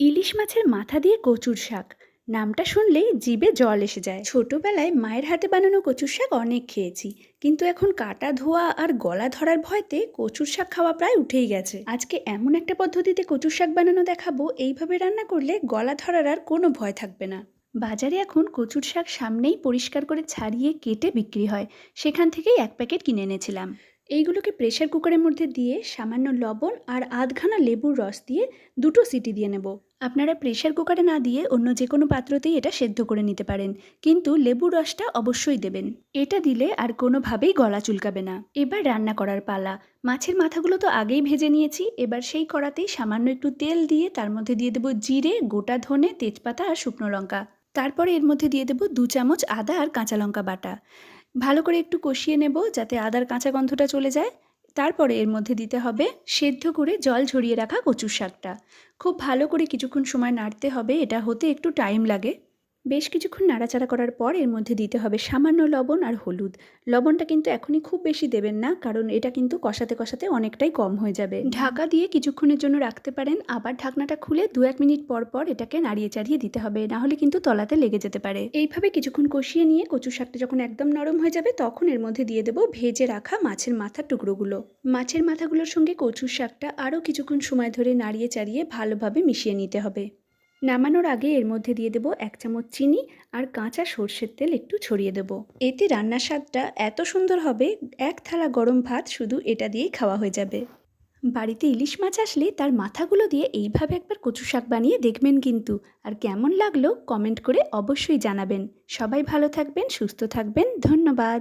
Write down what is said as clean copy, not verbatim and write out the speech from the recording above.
ইলিশ মাছের মাথা দিয়ে কচুর শাক, নামটা শুনলেই জিভে জল এসে যায়। ছোটবেলায় মায়ের হাতে বানানো কচুর শাক অনেক খেয়েছি, কিন্তু এখন কাটা ধোয়া আর গলা ধরার ভয়তে কচুর শাক খাওয়া প্রায় উঠেই গেছে। আজকে এমন একটা পদ্ধতিতে কচুর শাক বানানো দেখাবো, এইভাবে রান্না করলে গলা ধরার আর কোনো ভয় থাকবে না। বাজারে এখন কচুর শাক সামনেই পরিষ্কার করে ছাড়িয়ে কেটে বিক্রি হয়, সেখান থেকেই এক প্যাকেট কিনে এনেছিলাম। এইগুলোকে প্রেসার কুকারের মধ্যে দিয়ে সামান্য লবণ আর আধখানা লেবুর রস দিয়ে দুটো সিটি দিয়ে নেব। আপনারা প্রেসার কুকারে না দিয়ে অন্য যে কোনো পাত্রতেই এটা সেদ্ধ করে নিতে পারেন, কিন্তু লেবুর রসটা অবশ্যই দেবেন। এটা দিলে আর কোনোভাবেই গলা চুলকাবে না। এবার রান্না করার পালা। মাছের মাথাগুলো তো আগেই ভেজে নিয়েছি, এবার সেই কড়াতেই সামান্য একটু তেল দিয়ে তার মধ্যে দিয়ে দেবো জিরে, গোটা ধনে, তেজপাতা আর শুকনো লঙ্কা। তারপরে এর মধ্যে দিয়ে দেবো 2 চামচ আদা আর কাঁচা লঙ্কা বাটা। ভালো করে একটু কষিয়ে নেব যাতে আদার কাঁচা গন্ধটা চলে যায়। তারপরে এর মধ্যে দিতে হবে সেদ্ধ করে জল ঝরিয়ে রাখা কচুর শাকটা। খুব ভালো করে কিছুক্ষণ সময় নাড়তে হবে, এটা হতে একটু টাইম লাগে। বেশ কিছুক্ষণ নাড়াচাড়া করার পর এর মধ্যে দিতে হবে সামান্য লবণ আর হলুদ। লবণটা কিন্তু এখনই খুব বেশি দেবেন না, কারণ এটা কিন্তু কষাতে কষাতে অনেকটাই কম হয়ে যাবে। ঢাকা দিয়ে কিছুক্ষণের জন্য রাখতে পারেন, আবার ঢাকনাটা খুলে 2-1 মিনিট পর পর এটাকে নাড়িয়ে চাড়িয়ে দিতে হবে, না হলে কিন্তু তলাতে লেগে যেতে পারে। এইভাবে কিছুক্ষণ কষিয়ে নিয়ে কচু শাকটা যখন একদম নরম হয়ে যাবে, তখন এর মধ্যে দিয়ে দেবো ভেজে রাখা মাছের মাথার টুকরোগুলো। মাছের মাথাগুলোর সঙ্গে কচুর শাকটা আরও কিছুক্ষণ সময় ধরে নাড়িয়ে চাড়িয়ে ভালোভাবে মিশিয়ে নিতে হবে। নামানোর আগে এর মধ্যে দিয়ে দেবো 1 চামচ চিনি আর কাঁচা সর্ষের তেল একটু ছড়িয়ে দেবো। এতে রান্নার স্বাদটা এত সুন্দর হবে, এক থালা গরম ভাত শুধু এটা দিয়েই খাওয়া হয়ে যাবে। বাড়িতে ইলিশ মাছ আসলে তার মাথাগুলো দিয়ে এইভাবে একবার কচু শাক বানিয়ে দেখবেন কিন্তু, আর কেমন লাগলো কমেন্ট করে অবশ্যই জানাবেন। সবাই ভালো থাকবেন, সুস্থ থাকবেন, ধন্যবাদ।